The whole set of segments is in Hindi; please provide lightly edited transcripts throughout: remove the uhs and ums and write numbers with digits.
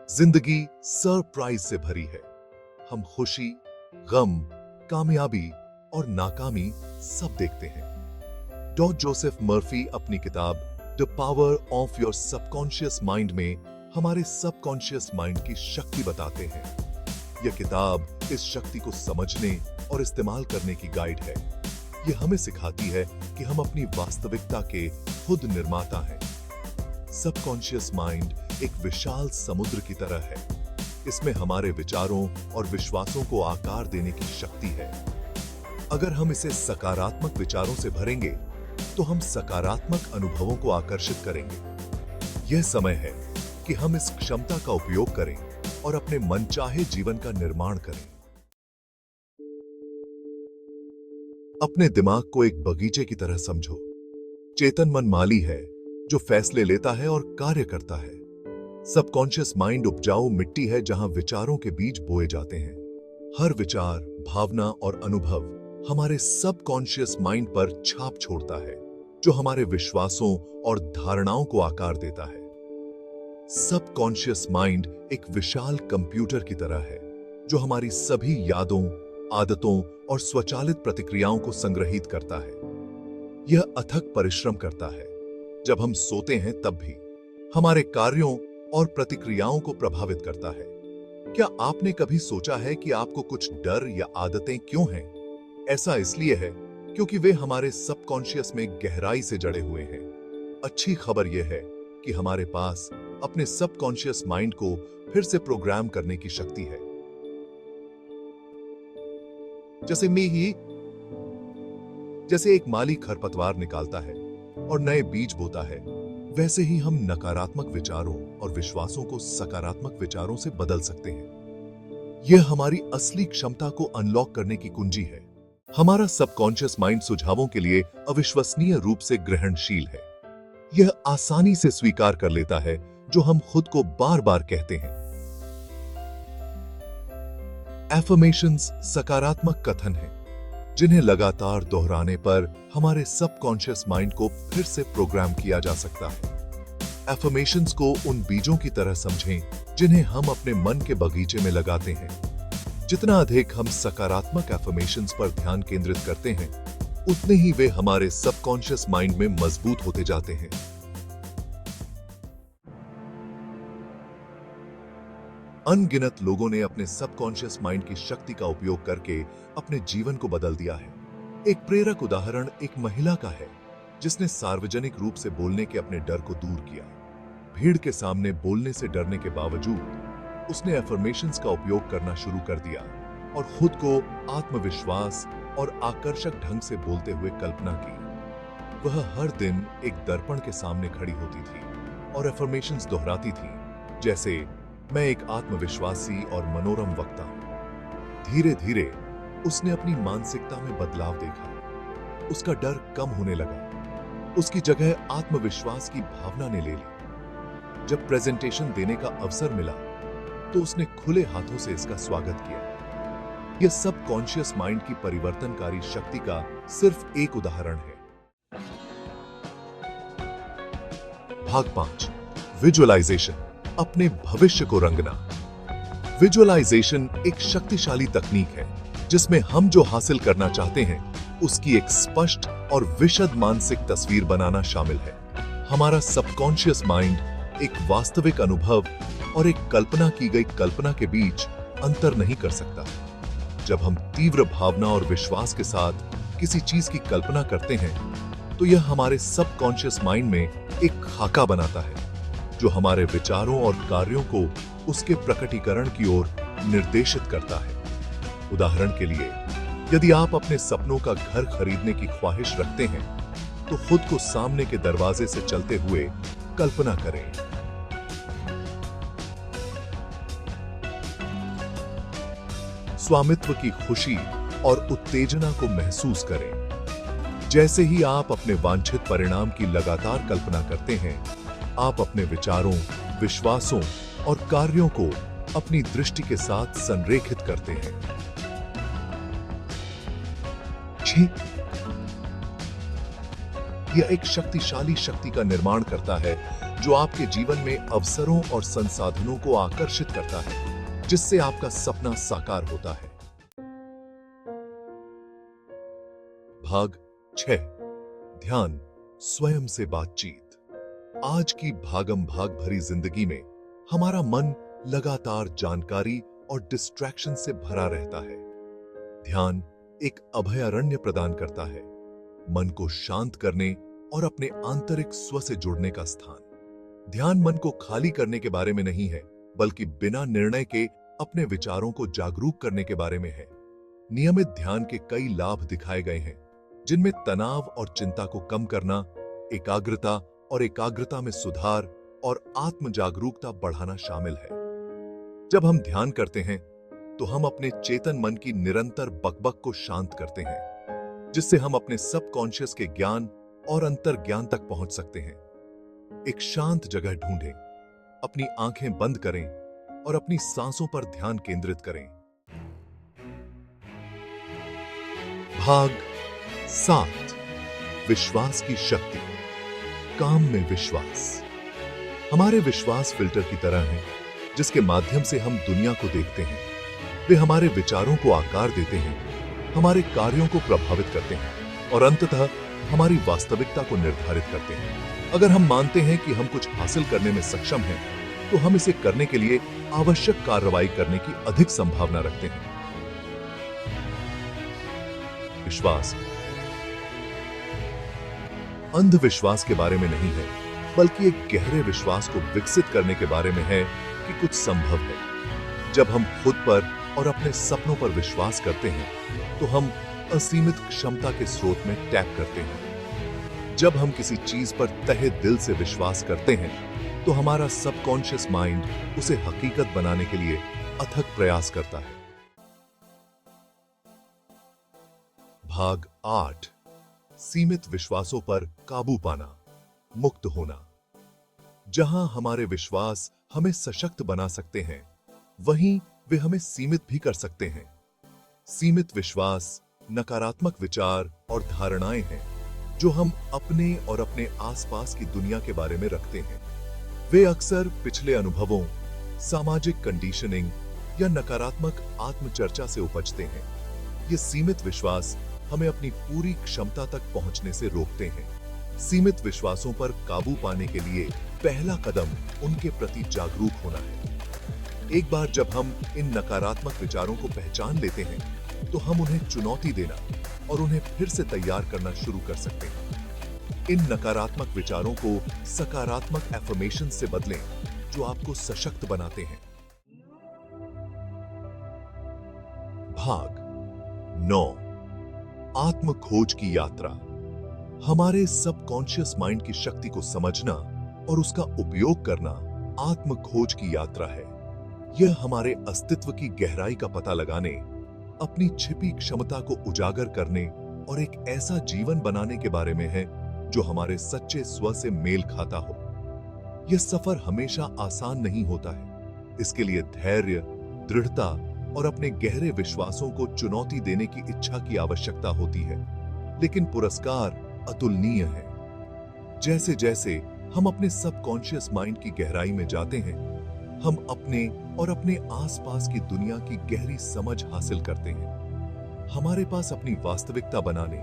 जिंदगी सरप्राइज से भरी है। हम खुशी, गम, कामयाबी और नाकामी सब देखते हैं। डॉ जोसेफ मर्फी अपनी किताब the power of your subconscious mind में हमारे सबकॉन्शियस माइंड की शक्ति बताते हैं। यह किताब इस शक्ति को समझने और इस्तेमाल करने की गाइड है। यह हमें सिखाती है कि हम अपनी वास्तविकता के खुद निर्माता हैं। सबकॉन्शियस माइंड एक विशाल समुद्र की तरह है। इसमें हमारे विचारों और विश्वासों को आकार देने की शक्ति है। अगर हम इसे सकारात्मक विचारों से भरेंगे तो हम सकारात्मक अनुभवों को आकर्षित करेंगे। यह समय है कि हम इस क्षमता का उपयोग करें और अपने मनचाहे जीवन का निर्माण करें। अपने दिमाग को एक बगीचे की तरह समझो। चेतन मन माली है जो फैसले लेता है और कार्य करता है। सबकॉन्शियस माइंड उपजाऊ मिट्टी है जहां विचारों के बीज बोए जाते हैं। हर विचार, भावना और अनुभव हमारे सबकॉन्शियस माइंड पर छाप छोड़ता है, जो हमारे विश्वासों और धारणाओं को आकार देता है। सबकॉन्शियस माइंड एक विशाल कंप्यूटर की तरह है जो हमारी सभी यादों, आदतों और स्वचालित प्रतिक्रियाओं को संग्रहित करता है। यह अथक परिश्रम करता है। जब हम सोते हैं तब भी हमारे कार्यों और प्रतिक्रियाओं को प्रभावित करता है। क्या आपने कभी सोचा है कि आपको कुछ डर या आदतें क्यों हैं? ऐसा इसलिए है क्योंकि वे हमारे सबकॉन्शियस में गहराई से जड़े हुए हैं। अच्छी खबर यह है कि हमारे पास अपने सबकॉन्शियस माइंड को फिर से प्रोग्राम करने की शक्ति है। जैसे एक माली खरपतवार निकालता है और नए बीज बोता है, वैसे ही हम नकारात्मक विचारों और विश्वासों को सकारात्मक विचारों से बदल सकते हैं। यह हमारी असली क्षमता को अनलॉक करने की कुंजी है। हमारा सबकॉन्शियस माइंड सुझावों के लिए अविश्वसनीय रूप से ग्रहणशील है। यह आसानी से स्वीकार कर लेता है जो हम खुद को बार बार कहते हैं। एफर्मेशंस सकारात्मक कथन हैं जिन्हें लगातार दोहराने पर हमारे सबकॉन्शियस माइंड को फिर से प्रोग्राम किया जा सकता है। एफर्मेशंस को उन बीजों की तरह समझें जिन्हें हम अपने मन के बगीचे में लगाते हैं। जितना अधिक हम सकारात्मक एफर्मेशंस पर ध्यान केंद्रित करते हैं, उतने ही वे हमारे सबकॉन्शियस माइंड में मजबूत होते जाते हैं। अनगिनत लोगों ने अपने सबकॉन्शियस माइंड की शक्ति का उपयोग करके अपने जीवन को बदल दिया है। एक प्रेरक उदाहरण एक महिला का है जिसने सार्वजनिक रूप से बोलने के अपने डर को दूर किया। भीड़ के सामने बोलने से डरने के बावजूद उसने एफर्मेशंस का उपयोग करना शुरू कर दिया और खुद को आत्मविश्वास और आकर्षक ढंग से बोलते हुए कल्पना की। वह हर दिन एक दर्पण के सामने खड़ी होती थी और एफर्मेशंस दोहराती थी, जैसे मैं एक आत्मविश्वासी और मनोरम वक्ता हूं। धीरे धीरे उसने अपनी मानसिकता में बदलाव देखा। उसका डर कम होने लगा। उसकी जगह आत्मविश्वास की भावना ने ले ली। जब प्रेजेंटेशन देने का अवसर मिला तो उसने खुले हाथों से इसका स्वागत किया। यह सबकॉन्शियस माइंड की परिवर्तनकारी शक्ति का सिर्फ एक उदाहरण है। भाग 5, विजुअलाइजेशन, अपने भविष्य को रंगना। विजुअलाइजेशन एक शक्तिशाली तकनीक है जिसमें हम जो हासिल करना चाहते हैं उसकी एक स्पष्ट और विशद मानसिक तस्वीर बनाना शामिल है। हमारा सबकॉन्शियस माइंड एक वास्तविक अनुभव और एक कल्पना की गई कल्पना के बीच अंतर नहीं कर सकता। जब हम तीव्र भावना और विश्वास के साथ किसी चीज की कल्पना करते हैं तो यह हमारे सबकॉन्शियस माइंड में एक खाका बनाता है जो हमारे विचारों और कार्यों को उसके प्रकटीकरण की ओर निर्देशित करता है। उदाहरण के लिए, यदि आप अपने सपनों का घर खरीदने की ख्वाहिश रखते हैं तो खुद को सामने के दरवाजे से चलते हुए कल्पना करें। स्वामित्व की खुशी और उत्तेजना को महसूस करें। जैसे ही आप अपने वांछित परिणाम की लगातार कल्पना करते हैं, आप अपने विचारों, विश्वासों और कार्यों को अपनी दृष्टि के साथ संरेखित करते हैं। यह एक शक्तिशाली शक्ति का निर्माण करता है जो आपके जीवन में अवसरों और संसाधनों को आकर्षित करता है, जिससे आपका सपना साकार होता है। भाग 6, ध्यान, स्वयं से बातचीत। आज की भागम भाग भरी जिंदगी में हमारा मन लगातार जानकारी और डिस्ट्रैक्शन से भरा रहता है। ध्यान एक अभयारण्य प्रदान करता है, मन को शांत करने और अपने आंतरिक स्व से जुड़ने का स्थान। ध्यान मन को खाली करने के बारे में नहीं है, बल्कि बिना निर्णय के अपने विचारों को जागरूक करने के बारे में है। नियमित ध्यान के कई लाभ दिखाए गए हैं, जिनमें तनाव और चिंता को कम करना, एकाग्रता और एकाग्रता में सुधार और आत्म जागरूकता बढ़ाना शामिल है। जब हम ध्यान करते हैं तो हम अपने चेतन मन की निरंतर बकबक को शांत करते हैं, जिससे हम अपने सबकॉन्शियस के ज्ञान और अंतर ज्ञान तक पहुंच सकते हैं। एक शांत जगह ढूंढें, अपनी आंखें बंद करें और अपनी सांसों पर ध्यान केंद्रित करें। भाग 7, विश्वास की शक्ति। काम में विश्वास। हमारे विश्वास फिल्टर की तरह हैं, जिसके माध्यम से हम दुनिया को देखते हैं। वे हमारे विचारों को आकार देते हैं, हमारे कार्यों को प्रभावित करते हैं और अंततः हमारी वास्तविकता को निर्धारित करते हैं। अगर हम मानते हैं कि हम कुछ हासिल करने में सक्षम हैं, तो हम इसे करने के लिए आवश्यक कार्रवाई करने की अधिक संभावना रखते हैं। विश्वास अंधविश्वास के बारे में नहीं है, बल्कि एक गहरे विश्वास को विकसित करने के बारे में है कि कुछ संभव है। जब हम खुद पर और अपने सपनों पर विश्वास करते हैं, तो हम असीमित क्षमता के स्रोत में टैप करते हैं। जब हम किसी चीज पर तहे दिल से विश्वास करते हैं, तो हमारा सबकॉन्शियस माइंड उसे हकीकत बनाने के लिए अथक प्रयास करता है। भाग 8, सीमित विश्वासों पर काबू पाना, मुक्त होना। जहां हमारे विश्वास हमें सशक्त बना सकते हैं, वहीं वे हमें सीमित भी कर सकते हैं। सीमित विश्वास नकारात्मक विचार और धारणाएं हैं, जो हम अपने और अपने आसपास की दुनिया के बारे में रखते हैं। वे अक्सर पिछले अनुभवों, सामाजिक कंडीशनिंग या नकारात्मक आत्मचर्चा से उपजते हैं। ये सीमित विश्वास हमें अपनी पूरी क्षमता तक पहुंचने से रोकते हैं। सीमित विश्वासों पर काबू पाने के लिए पहला कदम उनके प्रति जागरूक होना है। एक बार जब हम इन नकारात्मक विचारों को पहचान लेते हैं, तो हम उन्हें चुनौती देना और उन्हें फिर से तैयार करना शुरू कर सकते हैं। इन नकारात्मक विचारों को सकारात्मक एफर्मेशन से बदलें, जो आपको सशक्त बनाते हैं। भाग 9, आत्म खोज की यात्रा। हमारे सबकॉन्शियस माइंड की शक्ति को समझना और उसका उपयोग करना आत्म खोज की यात्रा है। यह हमारे अस्तित्व की गहराई का पता लगाने, अपनी छिपी क्षमता को उजागर करने और एक ऐसा जीवन बनाने के बारे में है जो हमारे सच्चे स्व से मेल खाता हो। यह सफर हमेशा आसान नहीं होता है। इसके लिए धैर्य, दृढ़ता और अपने गहरे विश्वासों को चुनौती देने की इच्छा की आवश्यकता होती है, लेकिन पुरस्कार अतुलनीय है। जैसे जैसे हम अपने सबकॉन्शियस माइंड की गहराई में जाते हैं, हम अपने और अपने आसपास की दुनिया की गहरी समझ हासिल करते हैं। हमारे पास अपनी वास्तविकता बनाने,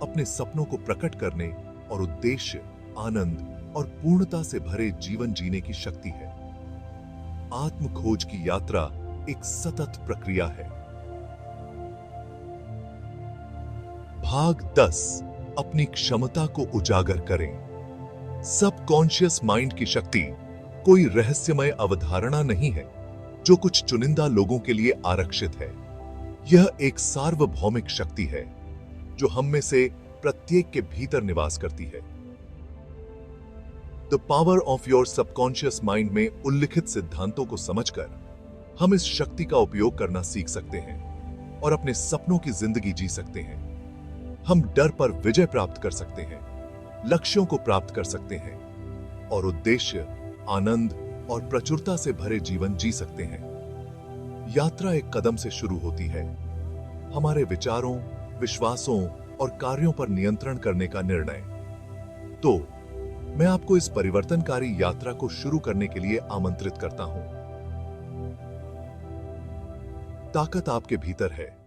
अपने सपनों को प्रकट करने और उद्देश्य, आनंद और पूर्णता से भरे जीवन जीने की शक्ति है। आत्म खोज की यात्रा एक सतत प्रक्रिया है। भाग 10, अपनी क्षमता को उजागर करें। सबकॉन्शियस माइंड की शक्ति कोई रहस्यमय अवधारणा नहीं है जो कुछ चुनिंदा लोगों के लिए आरक्षित है। यह एक सार्वभौमिक शक्ति है जो हम में से प्रत्येक के भीतर निवास करती है। The power of your subconscious mind में उल्लिखित सिद्धांतों को समझकर हम इस शक्ति का उपयोग करना सीख सकते हैं और अपने सपनों की जिंदगी जी सकते हैं। हम डर पर विजय प्राप्त कर सकते हैं, लक्ष्यों को प्राप्त कर सकते हैं और उद्देश्य, आनंद और प्रचुरता से भरे जीवन जी सकते हैं। यात्रा एक कदम से शुरू होती है, हमारे विचारों, विश्वासों और कार्यों पर नियंत्रण करने का निर्णय। तो मैं आपको इस परिवर्तनकारी यात्रा को शुरू करने के लिए आमंत्रित करता हूं। ताकत आपके भीतर है,